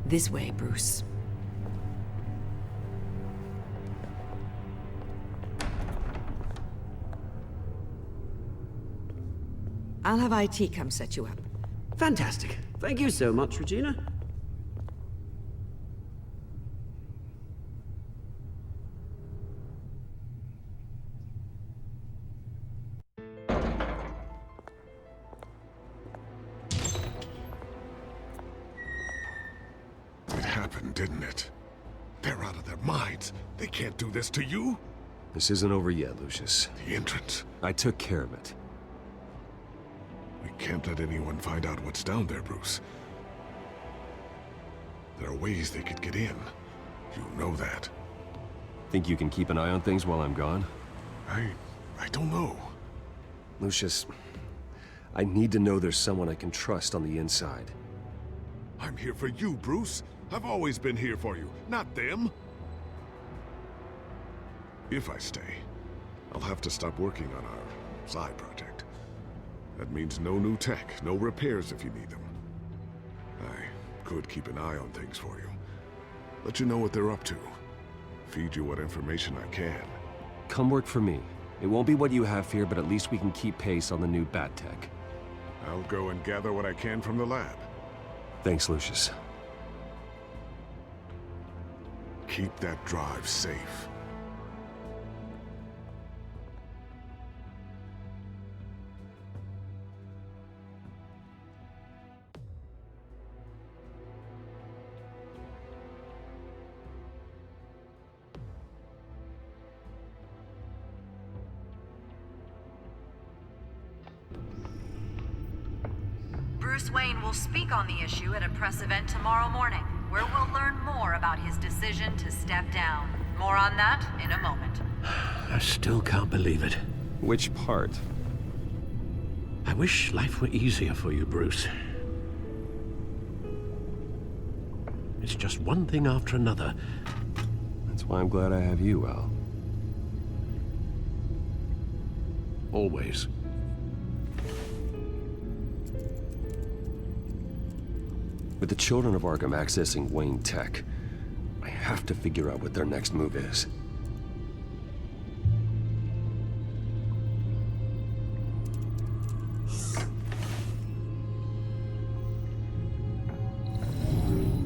This way, Bruce. I'll have IT come set you up. Fantastic. Thank you so much, Regina. It happened, didn't it? They're out of their minds. They can't do this to you. This isn't over yet, Lucius. The entrance. I took care of it. We can't let anyone find out what's down there, Bruce. There are ways they could get in. You know that. Think you can keep an eye on things while I'm gone? I don't know. Lucius, I need to know there's someone I can trust on the inside. I'm here for you, Bruce. I've always been here for you, not them. If I stay, I'll have to stop working on our side project. That means no new tech, no repairs if you need them. I could keep an eye on things for you. Let you know what they're up to. Feed you what information I can. Come work for me. It won't be what you have here, but at least we can keep pace on the new bat tech. I'll go and gather what I can from the lab. Thanks, Lucius. Keep that drive safe. Bruce Wayne will speak on the issue at a press event tomorrow morning, where we'll learn more about his decision to step down. More on that in a moment. I still can't believe it. Which part? I wish life were easier for you, Bruce. It's just one thing after another. That's why I'm glad I have you, Al. Always. With the children of Arkham accessing Wayne Tech, I have to figure out what their next move is.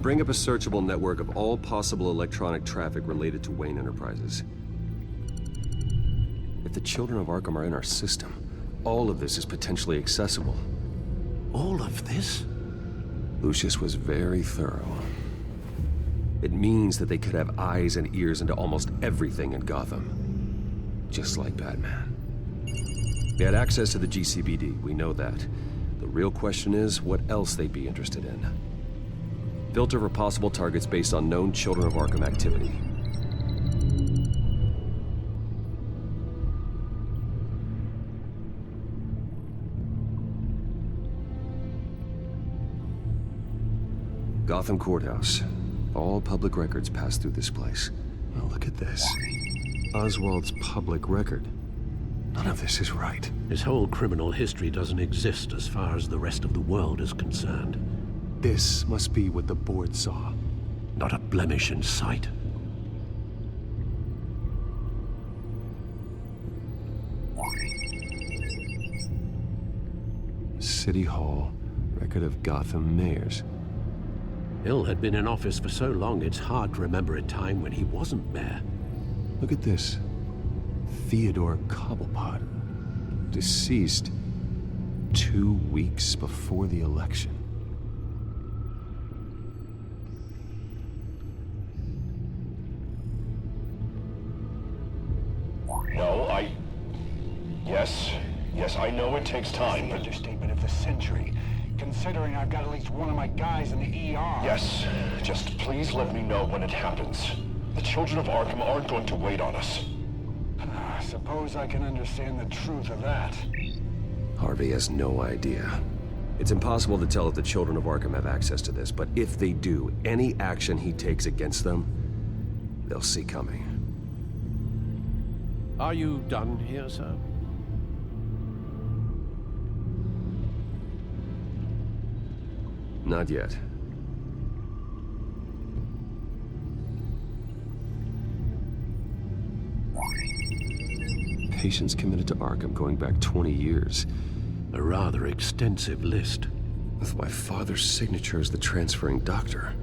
Bring up a searchable network of all possible electronic traffic related to Wayne Enterprises. If the children of Arkham are in our system, all of this is potentially accessible. All of this? Lucius was very thorough. It means that they could have eyes and ears into almost everything in Gotham. Just like Batman. They had access to the GCPD, we know that. The real question is what else they'd be interested in. Filter for possible targets based on known Children of Arkham activity. Gotham Courthouse. All public records pass through this place. Now look at this. Oswald's public record. None of this is right. His whole criminal history doesn't exist as far as the rest of the world is concerned. This must be what the board saw. Not a blemish in sight. City Hall. Record of Gotham mayors. Hill had been in office for so long, it's hard to remember a time when he wasn't mayor. Look at this. Theodore Cobblepot. Deceased 2 weeks before the election. No, Yes, I know it takes time, but... Understatement of the century, considering I've got at least one of my guys in the ER. Yes, just please let me know when it happens. The children of Arkham aren't going to wait on us. I suppose I can understand the truth of that. Harvey has no idea. It's impossible to tell if the children of Arkham have access to this, but if they do, any action he takes against them, they'll see coming. Are you done here, sir? Not yet. Patients committed to Arkham going back 20 years. A rather extensive list. With my father's signature as the transferring doctor.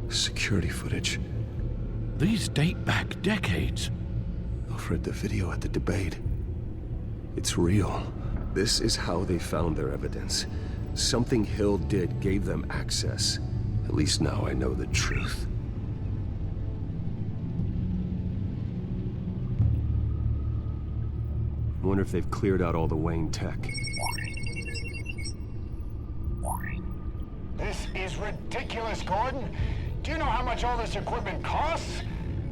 Security footage. These date back decades. Alfred, the video at the debate. It's real. This is how they found their evidence. Something Hill did gave them access. At least now I know the truth. I wonder if they've cleared out all the Wayne tech. This is ridiculous, Gordon. Do you know how much all this equipment costs?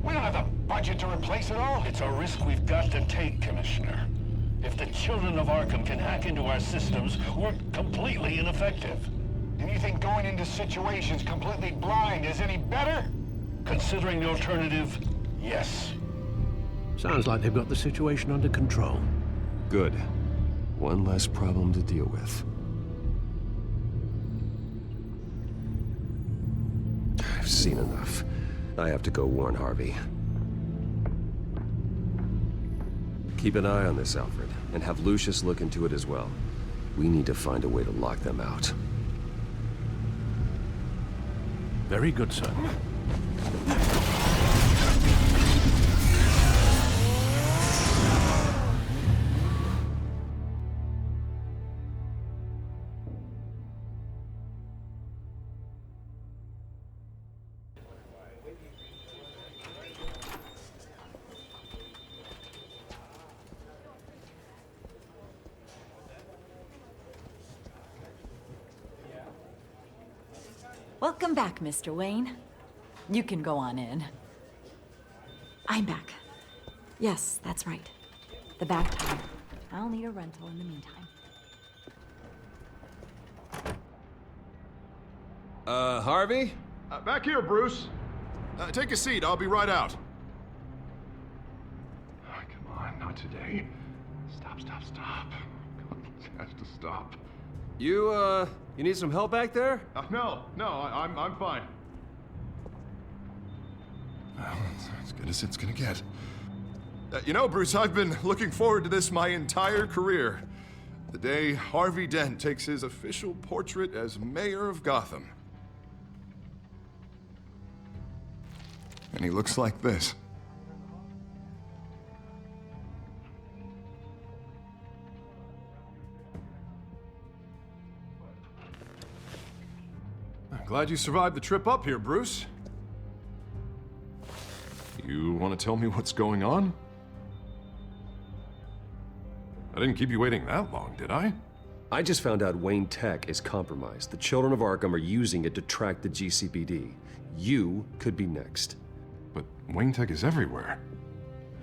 We don't have the budget to replace it all. It's a risk we've got to take, Commissioner. If the children of Arkham can hack into our systems, we're completely ineffective. And you think going into situations completely blind is any better? Considering the alternative, yes. Sounds like they've got the situation under control. Good. One less problem to deal with. I've seen enough. I have to go warn Harvey. Keep an eye on this, Alfred, and have Lucius look into it as well. We need to find a way to lock them out. Very good, sir. Welcome back, Mr. Wayne. You can go on in. I'm back. Yes, that's right. The back tire. I'll need a rental in the meantime. Harvey? Back here, Bruce. Take a seat. I'll be right out. Oh, come on, not today. Stop. God, it has to stop. You need some help back there? No, I'm fine. Well, it's as good as it's gonna get. You know, Bruce, I've been looking forward to this my entire career. The day Harvey Dent takes his official portrait as mayor of Gotham. And he looks like this. I'm glad you survived the trip up here, Bruce. You want to tell me what's going on? I didn't keep you waiting that long, did I? I just found out Wayne Tech is compromised. The children of Arkham are using it to track the GCPD. You could be next. But Wayne Tech is everywhere.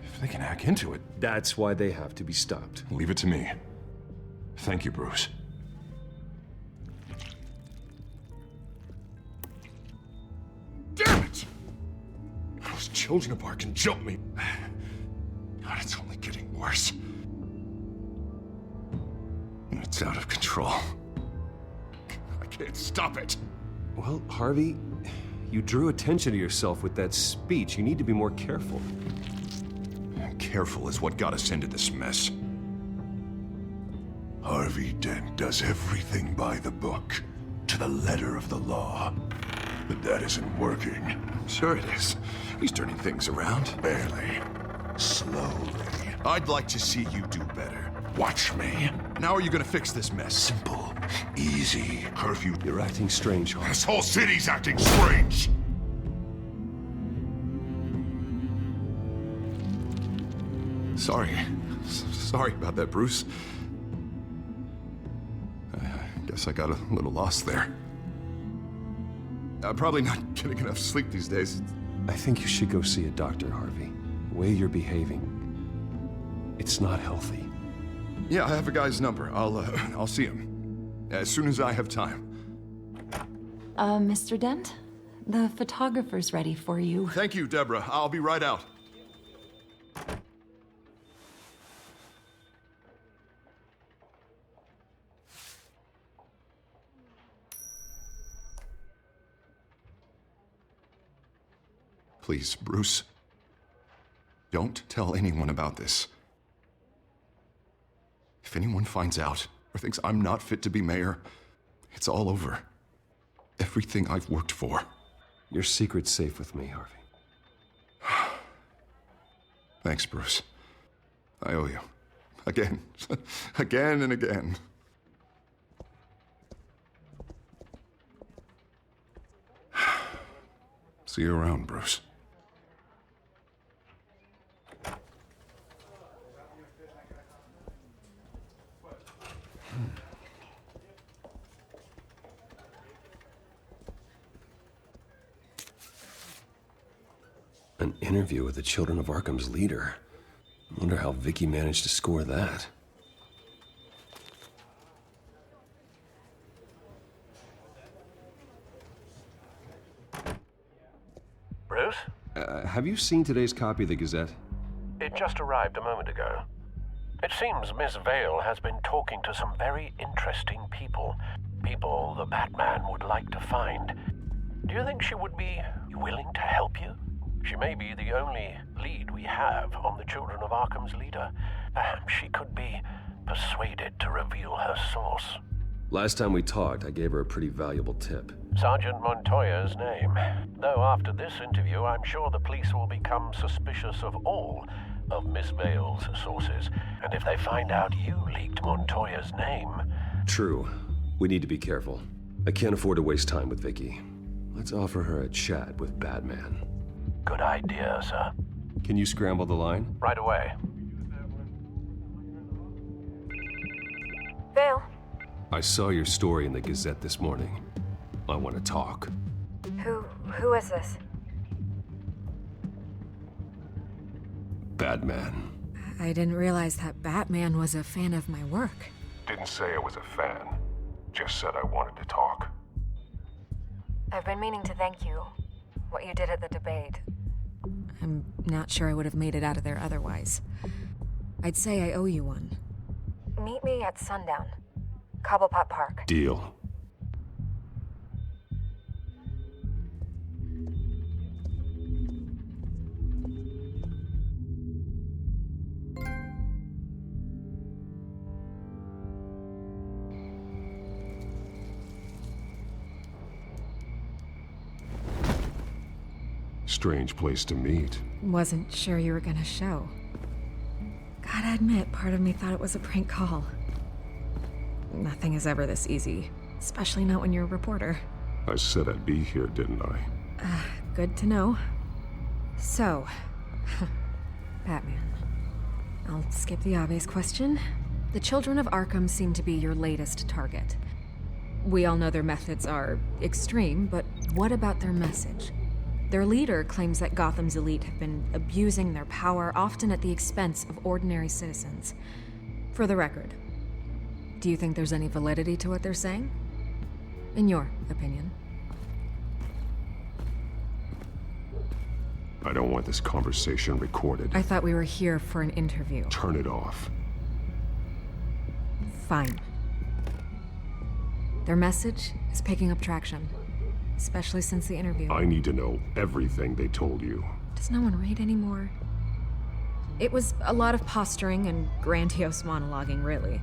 If they can hack into it... That's why they have to be stopped. Leave it to me. Thank you, Bruce. Damn it! Those children of Arkham jumped me. God, it's only getting worse. It's out of control. I can't stop it. Well, Harvey, you drew attention to yourself with that speech. You need to be more careful. Careful is what got us into this mess. Harvey Dent does everything by the book, to the letter of the law. But that isn't working. Sure it is. He's turning things around. Barely. Slowly. I'd like to see you do better. Watch me. Now are you gonna fix this mess? Simple. Easy. Curfew. You're acting strange, Harvey. This whole city's acting strange. Sorry about that, Bruce. I guess I got a little lost there. I'm probably not getting enough sleep these days. I think you should go see a doctor, Harvey. The way you're behaving, it's not healthy. Yeah, I have a guy's number. I'll see him as soon as I have time. Mr. Dent? The photographer's ready for you. Thank you, Deborah. I'll be right out. Please, Bruce. Don't tell anyone about this. If anyone finds out or thinks I'm not fit to be mayor, it's all over. Everything I've worked for. Your secret's safe with me, Harvey. Thanks, Bruce. I owe you. Again. Again and again. See you around, Bruce. An interview with the Children of Arkham's leader. I wonder how Vicky managed to score that. Bruce? Have you seen today's copy of the Gazette? It just arrived a moment ago. It seems Miss Vale has been talking to some very interesting people. People the Batman would like to find. Do you think she would be willing to help you? She may be the only lead we have on the Children of Arkham's leader. Perhaps she could be persuaded to reveal her source. Last time we talked, I gave her a pretty valuable tip. Sergeant Montoya's name. Though after this interview, I'm sure the police will become suspicious of all of Miss Vale's sources. And if they find out you leaked Montoya's name... True. We need to be careful. I can't afford to waste time with Vicky. Let's offer her a chat with Batman. Good idea, sir. Can you scramble the line? Right away. Vale. I saw your story in the Gazette this morning. I want to talk. Who is this? Batman. I didn't realize that Batman was a fan of my work. Didn't say I was a fan. Just said I wanted to talk. I've been meaning to thank you. What you did at the debate. I'm not sure I would have made it out of there otherwise. I'd say I owe you one. Meet me at sundown. Cobblepot Park. Deal. Strange place to meet. Wasn't sure you were gonna show. Gotta admit, part of me thought it was a prank call. Nothing is ever this easy, especially not when you're a reporter. I said I'd be here, didn't I? Good to know. So, Batman. I'll skip the obvious question. The children of Arkham seem to be your latest target. We all know their methods are extreme, but what about their message? Their leader claims that Gotham's elite have been abusing their power, often at the expense of ordinary citizens. For the record, do you think there's any validity to what they're saying? In your opinion? I don't want this conversation recorded. I thought we were here for an interview. Turn it off. Fine. Their message is picking up traction. Especially since the interview. I need to know everything they told you. Does no one read anymore? It was a lot of posturing and grandiose monologuing, really.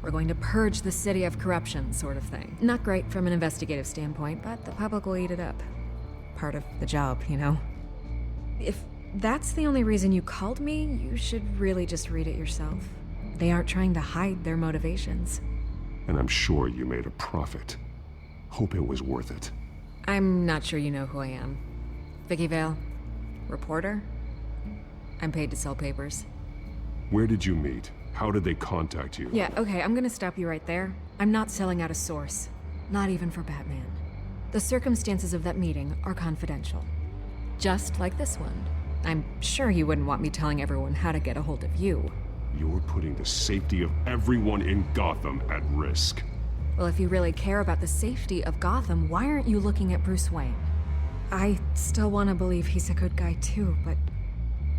We're going to purge the city of corruption, sort of thing. Not great from an investigative standpoint, but the public will eat it up. Part of the job, you know? If that's the only reason you called me, you should really just read it yourself. They aren't trying to hide their motivations. And I'm sure you made a profit. Hope it was worth it. I'm not sure you know who I am. Vicky Vale? Reporter? I'm paid to sell papers. Where did you meet? How did they contact you? Yeah, okay, I'm gonna stop you right there. I'm not selling out a source. Not even for Batman. The circumstances of that meeting are confidential. Just like this one. I'm sure you wouldn't want me telling everyone how to get a hold of you. You're putting the safety of everyone in Gotham at risk. Well, if you really care about the safety of Gotham, why aren't you looking at Bruce Wayne? I still want to believe he's a good guy too, but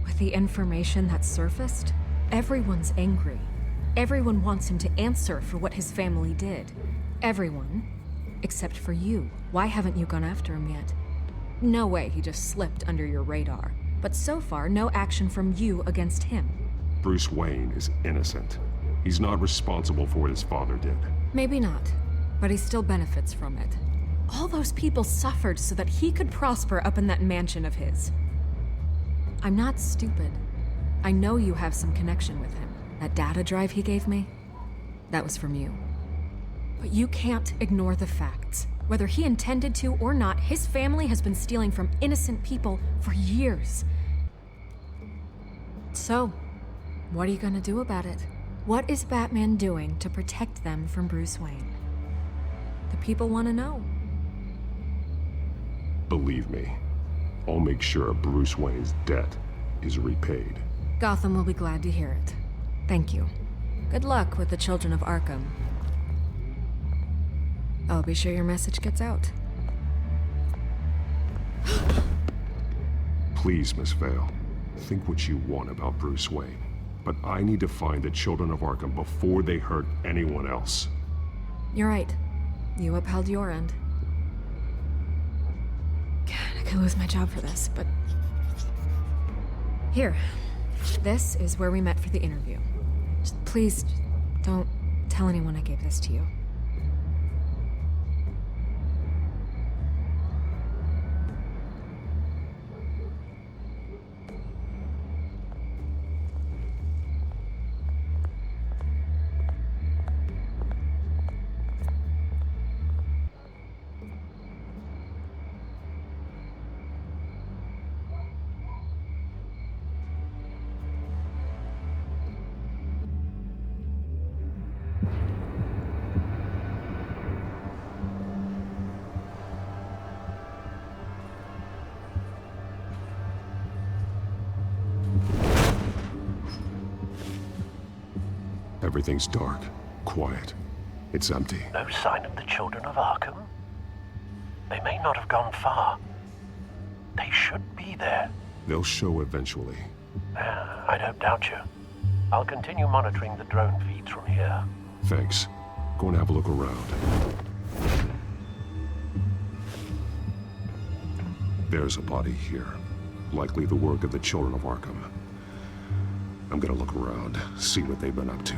with the information that surfaced, everyone's angry. Everyone wants him to answer for what his family did. Everyone, except for you. Why haven't you gone after him yet? No way he just slipped under your radar. But so far, no action from you against him. Bruce Wayne is innocent. He's not responsible for what his father did. Maybe not, but he still benefits from it. All those people suffered so that he could prosper up in that mansion of his. I'm not stupid. I know you have some connection with him. That data drive he gave me, that was from you. But you can't ignore the facts. Whether he intended to or not, his family has been stealing from innocent people for years. So, what are you gonna do about it? What is Batman doing to protect them from Bruce Wayne? The people want to know. Believe me, I'll make sure Bruce Wayne's debt is repaid. Gotham will be glad to hear it. Thank you. Good luck with the children of Arkham. I'll be sure your message gets out. Please, Miss Vale, think what you want about Bruce Wayne. But I need to find the children of Arkham before they hurt anyone else. You're right. You upheld your end. God, I could lose my job for this, but... Here. This is where we met for the interview. Just please, don't tell anyone I gave this to you. Everything's dark, quiet. It's empty. No sign of the children of Arkham? They may not have gone far. They should be there. They'll show eventually. I don't doubt you. I'll continue monitoring the drone feeds from here. Thanks. Go and have a look around. There's a body here. Likely the work of the children of Arkham. I'm gonna look around, see what they've been up to.